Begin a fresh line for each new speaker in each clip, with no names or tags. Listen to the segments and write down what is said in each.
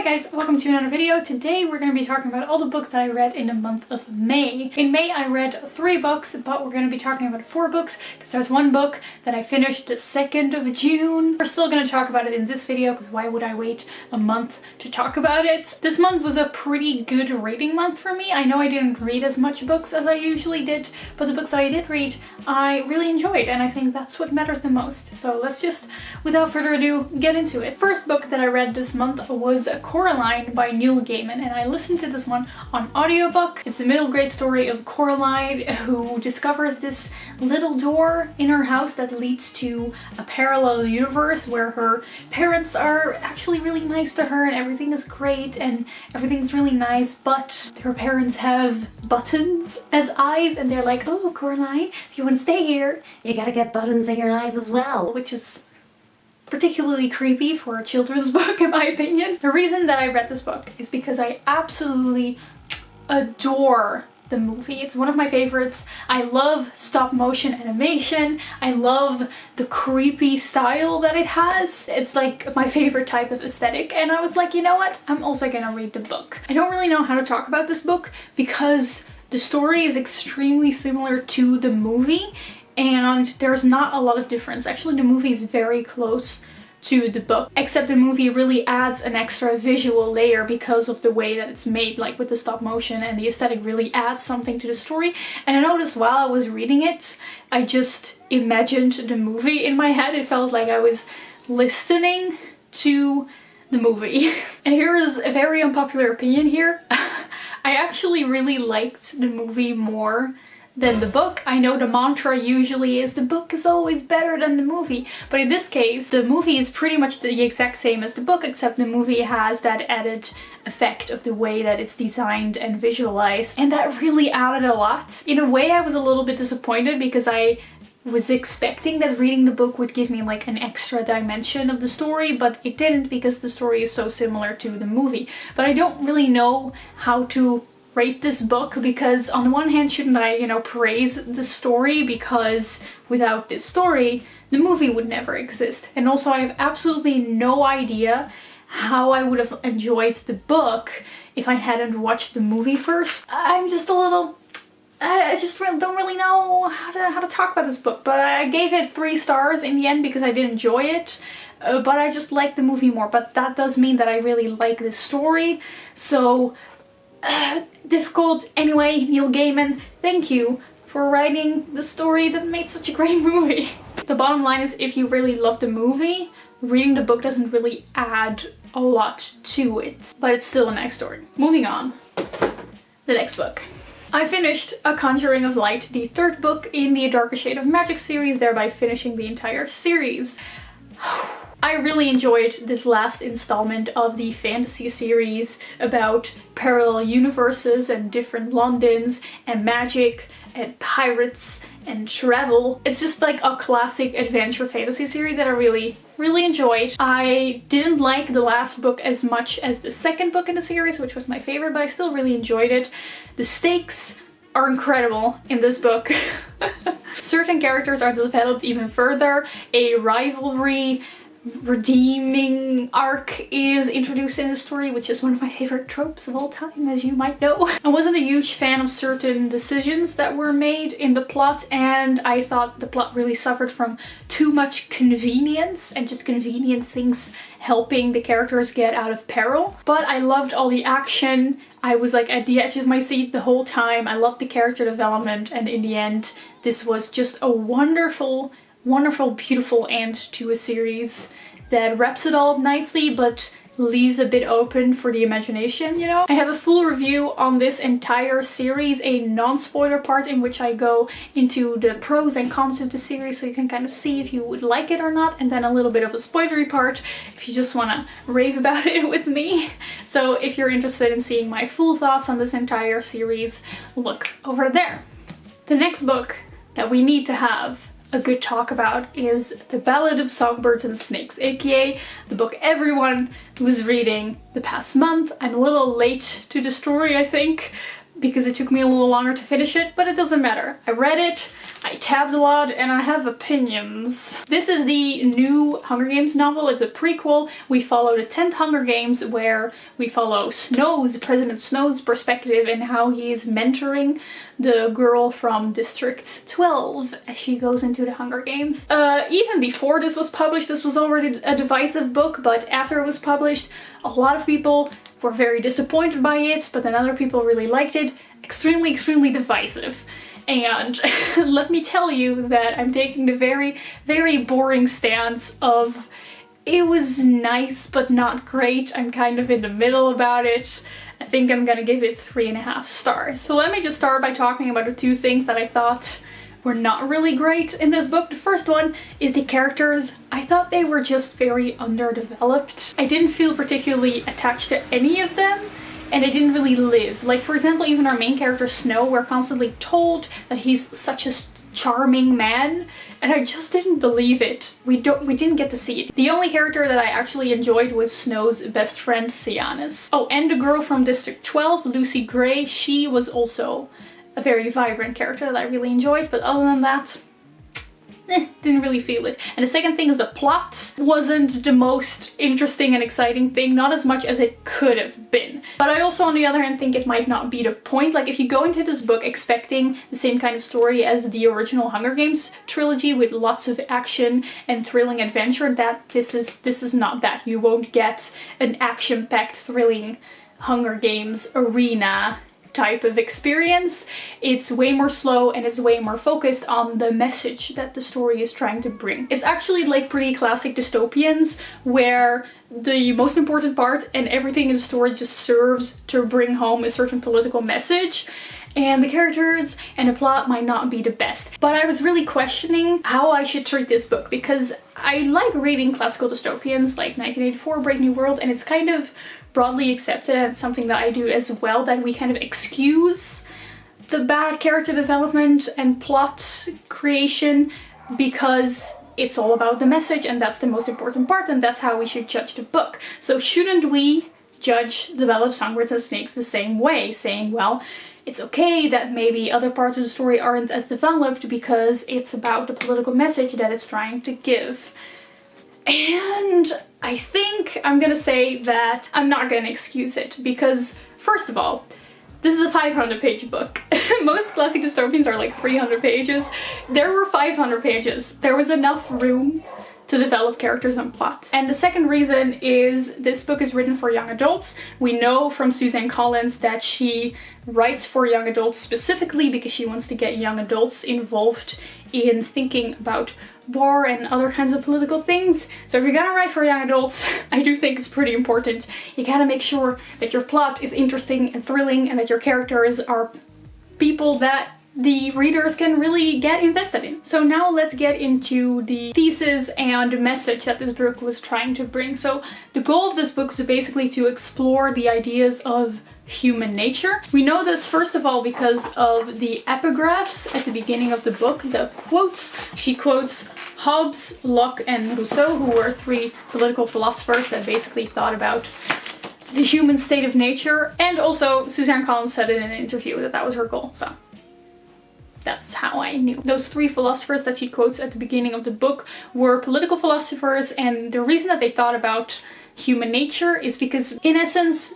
Hi guys, welcome to another video. Today we're going to be talking about all the books that I read in the month of May. In May I read 3 books, but we're going to be talking about 4 books because there's one book that I finished the 2nd of June. We're still going to talk about it in this video because why would I wait a month to talk about it? This month was a pretty good reading month for me. I know I didn't read as much books as I usually did, but the books that I did read I really enjoyed, and I think that's what matters the most. So let's just, without further ado, get into it. First book that I read this month was Coraline by Neil Gaiman, and I listened to this one on audiobook. It's the middle grade story of Coraline, who discovers this little door in her house that leads to a parallel universe where her parents are actually really nice to her and everything is great and everything's really nice, but her parents have buttons as eyes and they're like, oh Coraline, if you want to stay here, you gotta get buttons in your eyes as well, which is particularly creepy for a children's book in my opinion. The reason that I read this book is because I absolutely adore the movie. It's one of my favorites. I love stop motion animation. I love the creepy style that it has. It's like my favorite type of aesthetic, and I was like, you know what? I'm also gonna read the book. I don't really know how to talk about this book because the story is extremely similar to the movie and there's not a lot of difference. Actually, the movie is very close to the book, except the movie really adds an extra visual layer because of the way that it's made, like with the stop motion, and the aesthetic really adds something to the story. And I noticed while I was reading it, I just imagined the movie in my head. It felt like I was listening to the movie. And here is a very unpopular opinion here. I actually really liked the movie more than the book. I know the mantra usually is the book is always better than the movie, but in this case the movie is pretty much the exact same as the book, except the movie has that added effect of the way that it's designed and visualized, and that really added a lot. In a way I was a little bit disappointed because I was expecting that reading the book would give me like an extra dimension of the story, but it didn't because the story is so similar to the movie. But I don't really know how to rate this book because on the one hand, shouldn't I, praise the story, because without this story the movie would never exist. And also I have absolutely no idea how I would have enjoyed the book if I hadn't watched the movie first. I'm just a little, I just don't really know how to talk about this book, but I gave it 3 stars in the end because I did enjoy it. But I just like the movie more, but that does mean that I really like this story. So difficult. Anyway, Neil Gaiman, thank you for writing the story that made such a great movie. The bottom line is, if you really love the movie, reading the book doesn't really add a lot to it, but it's still a nice story. Moving on. The next book. I finished A Conjuring of Light, the 3rd book in the Darker Shade of Magic series, thereby finishing the entire series. I really enjoyed this last installment of the fantasy series about parallel universes and different Londons and magic and pirates and travel. It's just like a classic adventure fantasy series that I really enjoyed. I didn't like the last book as much as the 2nd book in the series, which was my favorite, but I still really enjoyed it. The stakes are incredible in this book. Certain characters are developed even further. A rivalry redeeming arc is introduced in the story, which is one of my favorite tropes of all time, as you might know. I wasn't a huge fan of certain decisions that were made in the plot, and I thought the plot really suffered from too much convenience and just convenient things helping the characters get out of peril. But I loved all the action. I was like at the edge of my seat the whole time. I loved the character development, and in the end this was just a wonderful, beautiful end to a series that wraps it all up nicely but leaves a bit open for the imagination, I have a full review on this entire series, a non-spoiler part in which I go into the pros and cons of the series so you can kind of see if you would like it or not, and then a little bit of a spoilery part if you just want to rave about it with me. So if you're interested in seeing my full thoughts on this entire series, look over there. The next book that we need to have a good talk about is The Ballad of Songbirds and Snakes, aka the book everyone was reading the past month. I'm a little late to the story, I think, because it took me a little longer to finish it, but it doesn't matter. I read it, I tabbed a lot, and I have opinions. This is the new Hunger Games novel. It's a prequel. We follow the 10th Hunger Games, where we follow President Snow's perspective and how he's mentoring the girl from District 12 as she goes into the Hunger Games. Even before this was published, this was already a divisive book, but after it was published, a lot of people were very disappointed by it, but then other people really liked it. Extremely, extremely divisive. And let me tell you that I'm taking the very, very boring stance of it was nice but not great. I'm kind of in the middle about it. I think I'm gonna give it 3.5 stars. So let me just start by talking about the two things that I thought were not really great in this book. The first one is the characters. I thought they were just very underdeveloped. I didn't feel particularly attached to any of them, and they didn't really live. Like, for example, even our main character Snow, we're constantly told that he's such a charming man, and I just didn't believe it. We didn't get to see it. The only character that I actually enjoyed was Snow's best friend, Sianis. Oh, and the girl from District 12, Lucy Gray, she was also a very vibrant character that I really enjoyed, but other than that, didn't really feel it. And the second thing is the plot wasn't the most interesting and exciting thing, not as much as it could have been. But I also, on the other hand, think it might not be the point. Like, if you go into this book expecting the same kind of story as the original Hunger Games trilogy with lots of action and thrilling adventure, that this is not that. You won't get an action-packed, thrilling Hunger Games arena type of experience. It's way more slow and it's way more focused on the message that the story is trying to bring. It's actually like pretty classic dystopians, where the most important part and everything in the story just serves to bring home a certain political message, and the characters and the plot might not be the best. But I was really questioning how I should treat this book, because I like reading classical dystopians like 1984, Brave New World, and it's kind of broadly accepted, and something that I do as well, that we kind of excuse the bad character development and plot creation because it's all about the message and that's the most important part, and that's how we should judge the book. So shouldn't we judge the Ballad of Songbirds and Snakes the same way, saying, well, it's okay that maybe other parts of the story aren't as developed because it's about the political message that it's trying to give? And I think I'm gonna say that I'm not gonna excuse it, because first of all, this is a 500-page book. Most classic dystopians are like 300 pages. There were 500 pages. There was enough room to develop characters and plots. And the second reason is this book is written for young adults. We know from Suzanne Collins that she writes for young adults specifically because she wants to get young adults involved in thinking about war and other kinds of political things. So if you're gonna write for young adults, I do think it's pretty important. You gotta make sure that your plot is interesting and thrilling, and that your characters are people that the readers can really get invested in. So now let's get into the thesis and message that this book was trying to bring. So the goal of this book is basically to explore the ideas of human nature. We know this first of all because of the epigraphs at the beginning of the book, the quotes. She quotes Hobbes, Locke, and Rousseau, who were 3 political philosophers that basically thought about the human state of nature. And also Suzanne Collins said in an interview that that was her goal, so that's how I knew. Those 3 philosophers that she quotes at the beginning of the book were political philosophers, and the reason that they thought about human nature is because, in essence,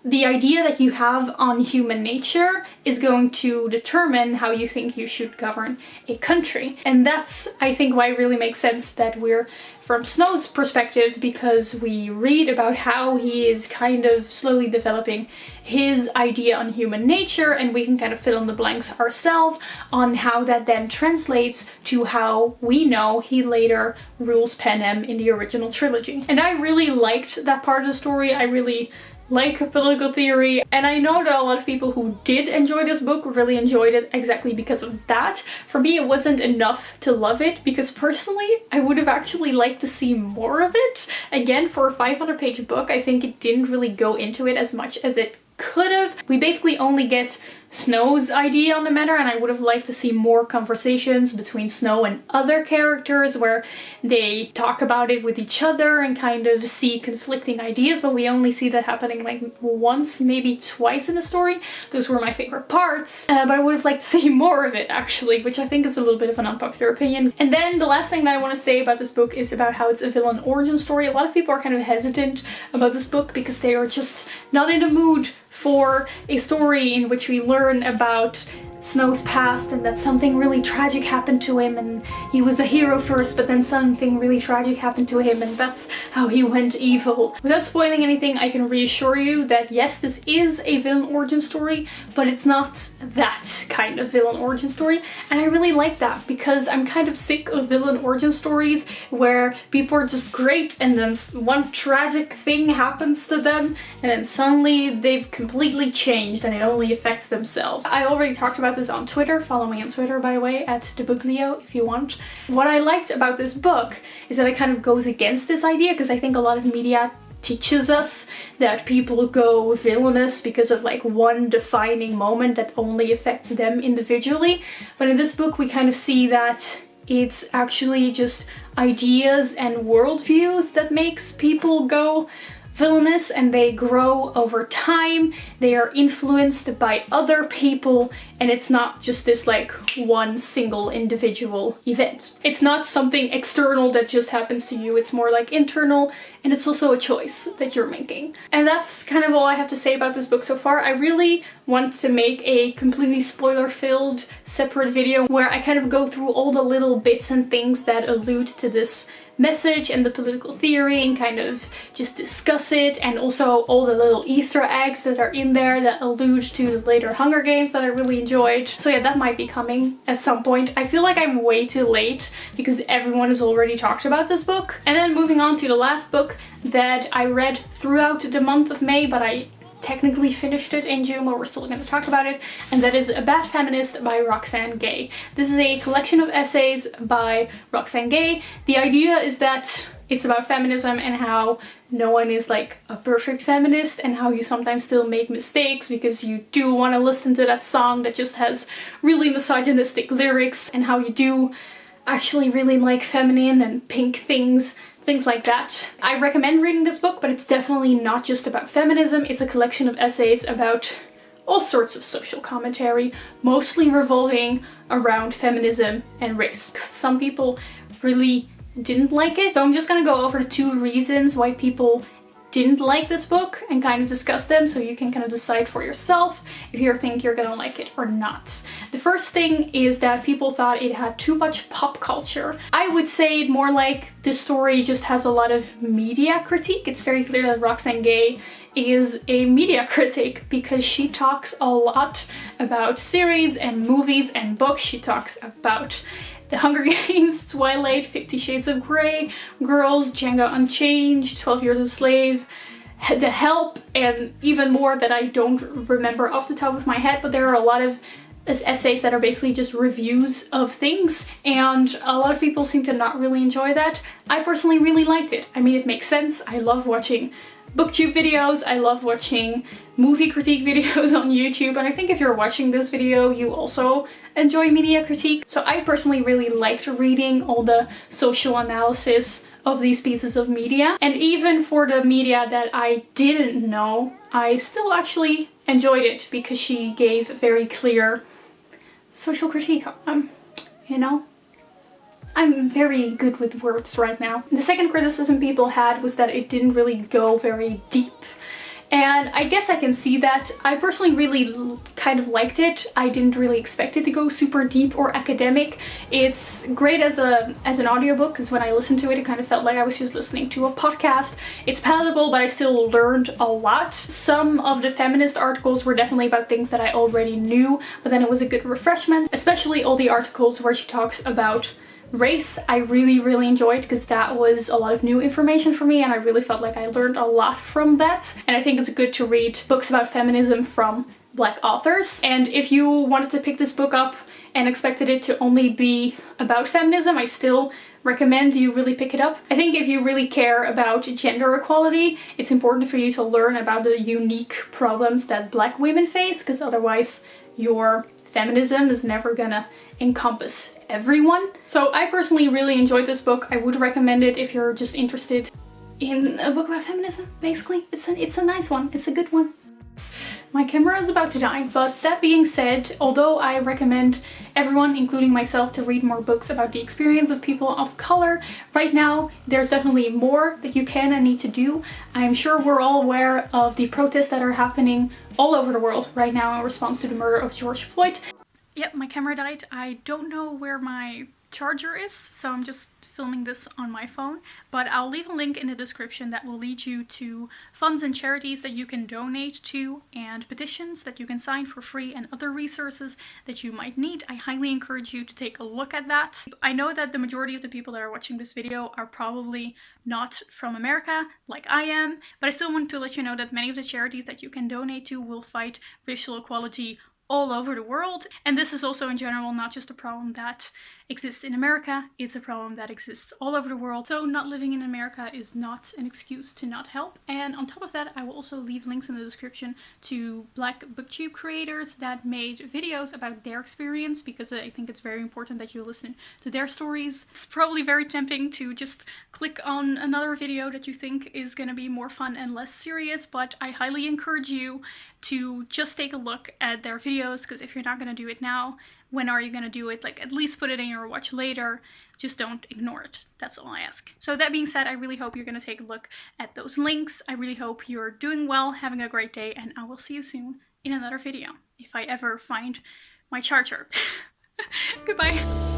the idea that you have on human nature is going to determine how you think you should govern a country. And that's, I think, why it really makes sense that we're from Snow's perspective, because we read about how he is kind of slowly developing his idea on human nature, and we can kind of fill in the blanks ourselves on how that then translates to how we know he later rules Panem in the original trilogy. And I really liked that part of the story. I really like political theory, and I know that a lot of people who did enjoy this book really enjoyed it exactly because of that. For me, it wasn't enough to love it, because personally I would have actually liked to see more of it. Again, for a 500-page book, I think it didn't really go into it as much as it could have. We basically only get Snow's idea on the matter, and I would have liked to see more conversations between Snow and other characters where they talk about it with each other and kind of see conflicting ideas, but we only see that happening like once, maybe twice in the story. Those were my favorite parts, but I would have liked to see more of it actually, which I think is a little bit of an unpopular opinion. And then the last thing that I want to say about this book is about how it's a villain origin story. A lot of people are kind of hesitant about this book because they are just not in the mood for a story in which we learn about Snow's past and that something really tragic happened to him and he was a hero first, but then something really tragic happened to him and that's how he went evil. Without spoiling anything, I can reassure you that yes, this is a villain origin story, but it's not that kind of villain origin story, and I really like that because I'm kind of sick of villain origin stories where people are just great and then one tragic thing happens to them and then suddenly they've completely changed and it only affects themselves. I already talked about this on Twitter. Follow me on Twitter, by the way, at @thebookleo if you want. What I liked about this book is that it kind of goes against this idea, because I think a lot of media teaches us that people go villainous because of like one defining moment that only affects them individually. But in this book we kind of see that it's actually just ideas and worldviews that makes people go villainous, and they grow over time, they are influenced by other people, and it's not just this like one single individual event. It's not something external that just happens to you, it's more like internal, and it's also a choice that you're making. And that's kind of all I have to say about this book so far. I really want to make a completely spoiler-filled separate video where I kind of go through all the little bits and things that allude to this message and the political theory and kind of just discuss it, and also all the little Easter eggs that are in there that allude to the later Hunger Games that I really enjoyed. So yeah, that might be coming at some point. I feel like I'm way too late because everyone has already talked about this book. And then moving on to the last book that I read throughout the month of May, but I technically finished it in June, but we're still going to talk about it, and that is Bad Feminist by Roxane Gay. This is a collection of essays by Roxane Gay. The idea is that it's about feminism and how no one is like a perfect feminist, and how you sometimes still make mistakes because you do want to listen to that song that just has really misogynistic lyrics, and how you do actually really like feminine and pink things like that. I recommend reading this book, but it's definitely not just about feminism. It's a collection of essays about all sorts of social commentary, mostly revolving around feminism and race. Some people really didn't like it, so I'm just gonna go over the 2 reasons why people didn't like this book and kind of discuss them, so you can kind of decide for yourself if you think you're gonna like it or not. The first thing is that people thought it had too much pop culture. I would say it more like this story just has a lot of media critique. It's very clear that Roxane Gay is a media critic because she talks a lot about series and movies and books. She talks about The Hunger Games, Twilight, 50 Shades of Grey, Girls, Django Unchained, 12 Years a Slave, The Help, and even more that I don't remember off the top of my head, but there are a lot of essays that are basically just reviews of things, and a lot of people seem to not really enjoy that. I personally really liked it. I mean, it makes sense. I love watching booktube videos, I love watching movie critique videos on YouTube, and I think if you're watching this video you also enjoy media critique. So I personally really liked reading all the social analysis of these pieces of media, and even for the media that I didn't know, I still actually enjoyed it because she gave very clear social critique on them, you know? I'm very good with words right now. The second criticism people had was that it didn't really go very deep. And I guess I can see that. I personally really kind of liked it. I didn't really expect it to go super deep or academic. It's great as an audiobook, because when I listened to it, it kind of felt like I was just listening to a podcast. It's palatable, but I still learned a lot. Some of the feminist articles were definitely about things that I already knew, but then it was a good refreshment, especially all the articles where she talks about race. I really enjoyed, because that was a lot of new information for me and I really felt like I learned a lot from that. And I think it's good to read books about feminism from Black authors. And if you wanted to pick this book up and expected it to only be about feminism, I still recommend you really pick it up. I think if you really care about gender equality, it's important for you to learn about the unique problems that Black women face, because otherwise your feminism is never gonna encompass everyone. So I personally really enjoyed this book. I would recommend it if you're just interested in a book about feminism, basically. It's a nice one. It's a good one. My camera is about to die, but that being said, although I recommend everyone, including myself, to read more books about the experience of people of color, right now there's definitely more that you can and need to do. I'm sure we're all aware of the protests that are happening all over the world right now in response to the murder of George Floyd. Yep, my camera died. I don't know where my charger is, so I'm just filming this on my phone, but I'll leave a link in the description that will lead you to funds and charities that you can donate to and petitions that you can sign for free and other resources that you might need. I highly encourage you to take a look at that. I know that the majority of the people that are watching this video are probably not from America like I am, but I still want to let you know that many of the charities that you can donate to will fight racial equality all over the world. And this is also in general not just a problem that exists in America, it's a problem that exists all over the world. So not living in America is not an excuse to not help. And on top of that, I will also leave links in the description to Black booktube creators that made videos about their experience, because I think it's very important that you listen to their stories. It's probably very tempting to just click on another video that you think is gonna be more fun and less serious, but I highly encourage you to just take a look at their videos, because if you're not gonna do it now, when are you gonna do it? Like, at least put it in your watch later. Just don't ignore it. That's all I ask. So that being said, I really hope you're gonna take a look at those links. I really hope you're doing well, having a great day, and I will see you soon in another video, if I ever find my charger. Goodbye.